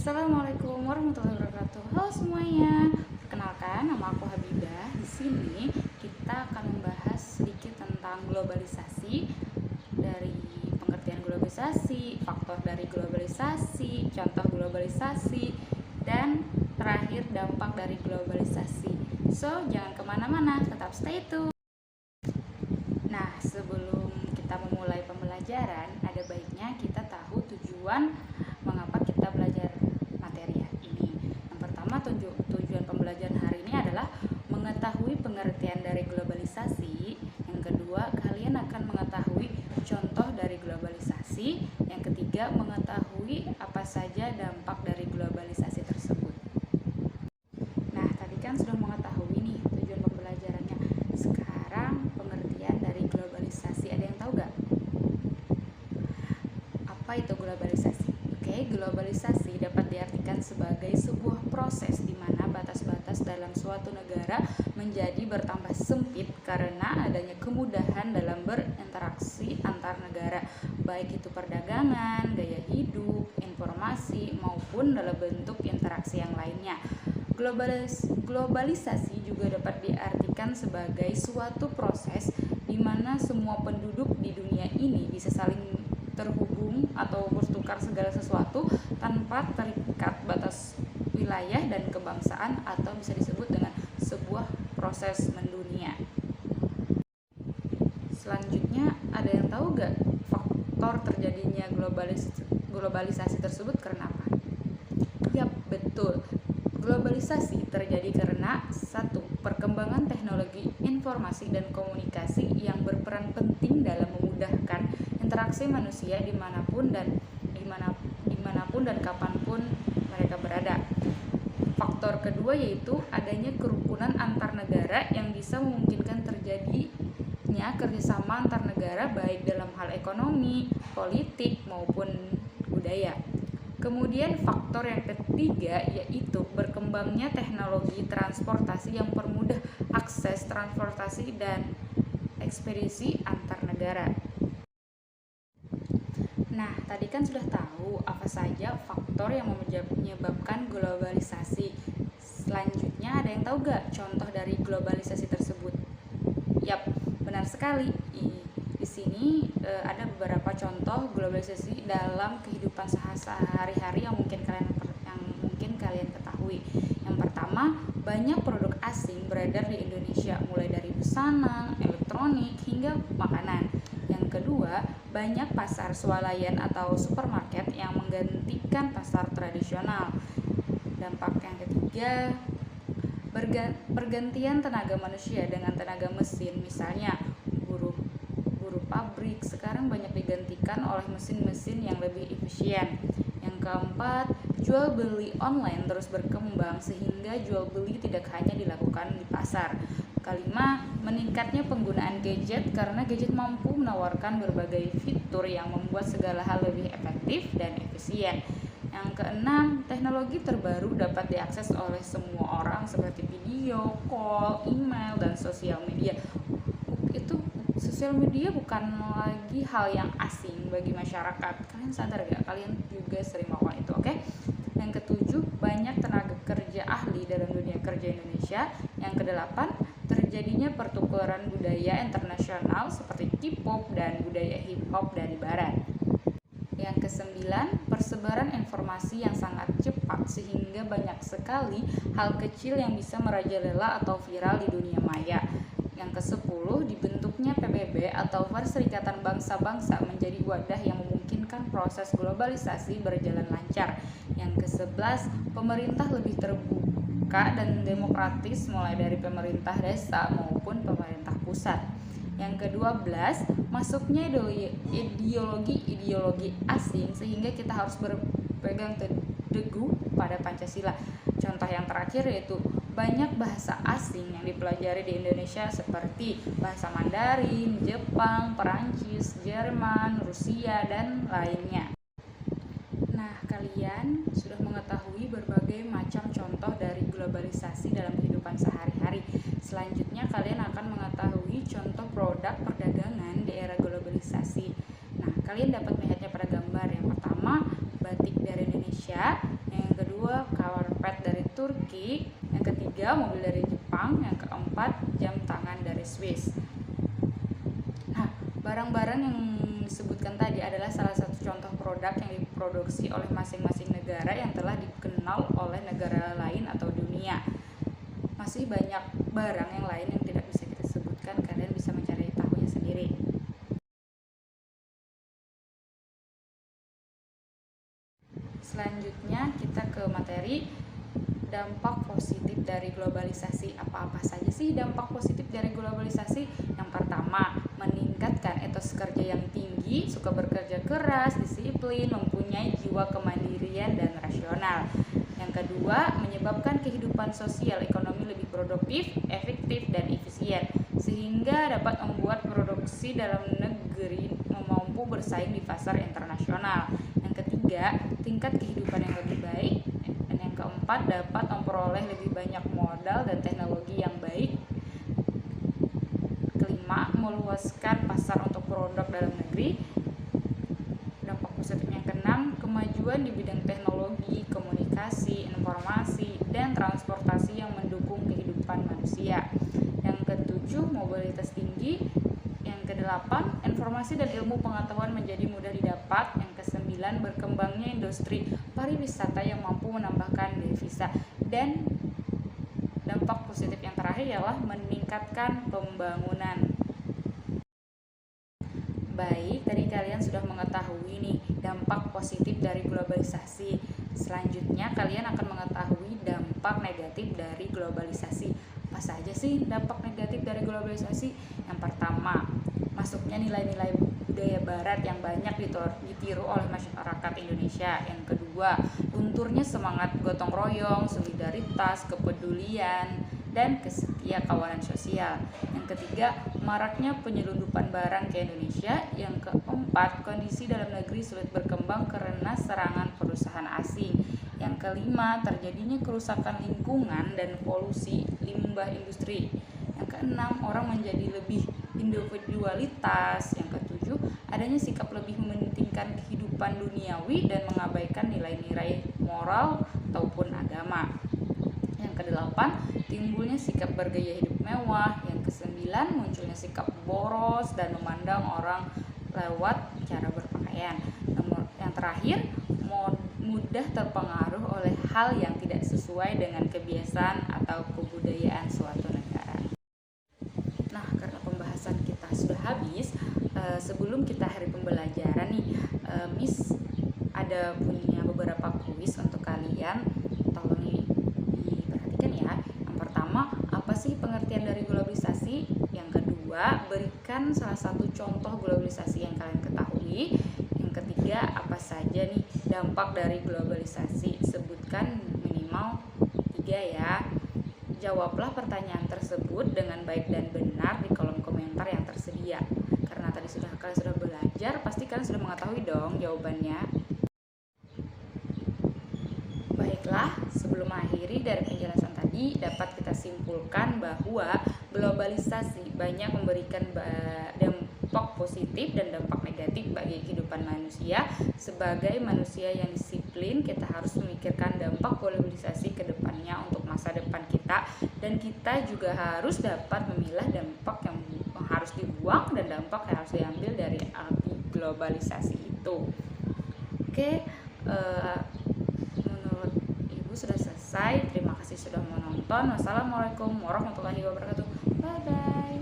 Assalamualaikum warahmatullahi wabarakatuh. Halo semuanya. Perkenalkan, nama aku Habibah. Di sini kita akan membahas sedikit tentang globalisasi, dari pengertian globalisasi, faktor dari globalisasi, contoh globalisasi, dan terakhir dampak dari globalisasi. So, jangan kemana-mana, tetap stay tune. Nah, sebelum kita memulai pembelajaran, ada baiknya kita tahu tujuan mengapa kita belajar materi ini. Yang pertama, tujuan pembelajaran hari ini adalah mengetahui pengertian dari globalisasi. Yang kedua, kalian akan mengetahui contoh dari globalisasi. Yang ketiga, mengetahui apa saja dampak dari globalisasi tersebut. Nah, tadi kan sudah mengetahui nih tujuan pembelajarannya. Sekarang pengertian dari globalisasi, ada yang tahu gak? Apa itu globalisasi? Oke, globalisasi dapat diartikan sebagai sebuah proses di mana batas-batas dalam suatu negara menjadi bertambah sempit karena adanya kemudahan dalam berinteraksi antar negara, baik itu perdagangan, gaya hidup, informasi, maupun dalam bentuk interaksi yang lainnya. Globalisasi juga dapat diartikan sebagai suatu proses di mana semua penduduk di dunia ini bisa saling terhubung atau bertukar segala sesuatu tanpa terikat batas wilayah dan kebangsaan, atau bisa disebut dengan sebuah proses mendunia. Selanjutnya, ada yang tahu gak faktor terjadinya globalisasi tersebut karena apa? Yap, betul. Globalisasi terjadi karena satu, perkembangan teknologi informasi dan komunikasi yang berperan penting dalam memudahkan interaksi manusia dimanapun dan kapanpun mereka berada. Faktor kedua yaitu adanya kerukunan antar negara yang bisa memungkinkan terjadinya kerjasama antar negara baik dalam hal ekonomi, politik maupun budaya. Kemudian faktor yang ketiga yaitu berkembangnya teknologi transportasi yang mempermudah akses transportasi dan ekspedisi antar negara. Nah, tadi kan sudah tahu apa saja faktor yang menyebabkan globalisasi. Selanjutnya, ada yang tahu gak contoh dari globalisasi tersebut? Yap, benar sekali. Di sini ada beberapa contoh globalisasi dalam kehidupan sehari-hari yang mungkin kalian ketahui. Yang pertama, banyak produk asing beredar di Indonesia, mulai dari busana, elektronik, hingga makanan. Yang kedua, banyak pasar swalayan atau supermarket yang menggantikan pasar tradisional. Dampak yang ketiga, pergantian tenaga manusia dengan tenaga mesin. Misalnya buruh pabrik sekarang banyak digantikan oleh mesin-mesin yang lebih efisien. Yang keempat, jual beli online terus berkembang sehingga jual beli tidak hanya dilakukan di pasar. Kelima, meningkatnya penggunaan gadget karena gadget mampu menawarkan berbagai fitur yang membuat segala hal lebih efektif dan efisien. Yang keenam, teknologi terbaru dapat diakses oleh semua orang seperti video, call, email, dan sosial media. Sosial media bukan lagi hal yang asing bagi masyarakat. Kalian sadar gak? Kalian juga sering melakukan itu, oke? Yang ketujuh, banyak tenaga kerja ahli dalam dunia kerja Indonesia. Yang kedelapan, terjadinya pertukaran budaya internasional seperti K-pop dan budaya hip-hop dari barat. Yang kesembilan, persebaran informasi yang sangat cepat sehingga banyak sekali hal kecil yang bisa merajalela atau viral di dunia maya. Yang kesepuluh, dibentuknya PBB atau Perserikatan Bangsa-Bangsa menjadi wadah yang memungkinkan proses globalisasi berjalan lancar. Yang kesebelas, pemerintah lebih terbuka dan demokratis mulai dari pemerintah desa maupun pemerintah pusat. Yang ke-12, masuknya ideologi asing sehingga kita harus berpegang teguh pada Pancasila. Contoh yang terakhir yaitu banyak bahasa asing yang dipelajari di Indonesia seperti bahasa Mandarin, Jepang, Perancis, Jerman, Rusia, dan lainnya. Nah, kalian sudah mengetahui berbagai macam contoh dari globalisasi dalam kehidupan sehari-hari. Selanjutnya, kalian akan mengetahui contoh produk perdagangan di era globalisasi. Nah, kalian dapat melihatnya pada gambar. Yang pertama, batik dari Indonesia. Yang kedua, kedua karpet dari Turki, yang ketiga mobil dari Jepang, yang keempat jam tangan dari Swiss. Nah, barang-barang yang disebutkan tadi adalah salah satu contoh produk yang diproduksi oleh masing-masing negara yang telah dikenal oleh negara lain atau dunia. Masih banyak barang yang lain yang tidak bisa kita sebutkan, kalian bisa mencari tahunya sendiri. Selanjutnya kita ke materi dampak positif dari globalisasi. Apa-apa saja sih dampak positif dari globalisasi? Yang pertama, meningkatkan etos kerja yang tinggi, suka bekerja keras, disiplin, mempunyai jiwa kemandirian dan rasional. Yang kedua, menyebabkan kehidupan sosial ekonomi lebih produktif, efektif, dan efisien, sehingga dapat membuat produksi dalam negeri mampu bersaing di pasar internasional. Yang ketiga, tingkat kehidupan yang lebih baik. Dan yang keempat, dapat memperoleh lebih banyak modal dan teknologi yang baik. Kelima, meluaskan pasar untuk produk dalam negeri. Dampak positif yang keenam, kemajuan di bidang teknologi, komunikasi, informasi, dan transportasi yang mendukung kehidupan manusia. Yang ketujuh, mobilitas tinggi. Yang kedelapan, informasi dan ilmu pengetahuan menjadi mudah didapat. Yang kesembilan, berkembangnya industri pariwisata yang mampu menambahkan devisa. Dan dampak positif yang terakhir ialah meningkatkan pembangunan. Baik, tadi kalian sudah mengetahui nih dampak positif dari globalisasi. Selanjutnya kalian akan mengetahui dampak negatif dari globalisasi. Apa saja sih dampak negatif dari globalisasi? Yang pertama, masuknya nilai-nilai budaya barat yang banyak ditiru oleh masyarakat Indonesia. Yang kedua, lunturnya semangat gotong royong, solidaritas, kepedulian, dan kesetiakawanan sosial. Yang ketiga, maraknya penyelundupan barang ke Indonesia. Yang keempat, kondisi dalam negeri sulit berkembang karena serangan perusahaan asing. Yang kelima, terjadinya kerusakan lingkungan dan polusi limbah industri. Yang keenam, orang menjadi lebih individualitas. Yang ketujuh, adanya sikap lebih mementingkan kehidupan duniawi dan mengabaikan nilai-nilai moral ataupun agama. Yang kedelapan, timbulnya sikap bergaya hidup mewah. Yang kesembilan, munculnya sikap boros dan memandang orang lewat cara berpakaian. Yang terakhir, mudah terpengaruh oleh hal yang tidak sesuai dengan kebiasaan atau kebudayaan suatu negara. Nah, karena pembahasan kita sudah habis, sebelum kita hari pembelajaran nih, Miss ada punya beberapa kuis untuk kalian. Tolong diperhatikan ya. Yang pertama, apa sih pengertian dari globalisasi? Yang kedua, berikan salah satu contoh globalisasi yang kalian ketahui. Yang ketiga, apa saja nih dampak dari globalisasi? Sebutkan minimal 3 ya. Jawablah pertanyaan tersebut dengan baik dan benar di kolom komentar yang tersedia. Karena tadi kalian sudah belajar, pasti kalian sudah mengetahui dong jawabannya. Baiklah, sebelum mengakhiri dari penjelasan tadi, dapat kita simpulkan bahwa globalisasi banyak memberikan dampak positif dan dampak negatif bagi kehidupan manusia. Sebagai manusia yang disiplin, kita harus memikirkan dampak globalisasi ke depannya untuk masa depan kita, dan kita juga harus dapat memilah dampak yang harus dibuang dan dampak yang harus diambil dari arti globalisasi itu. Oke, menurut Ibu sudah selesai. Terima kasih sudah menonton. Wassalamualaikum warahmatullahi wabarakatuh. Bye bye.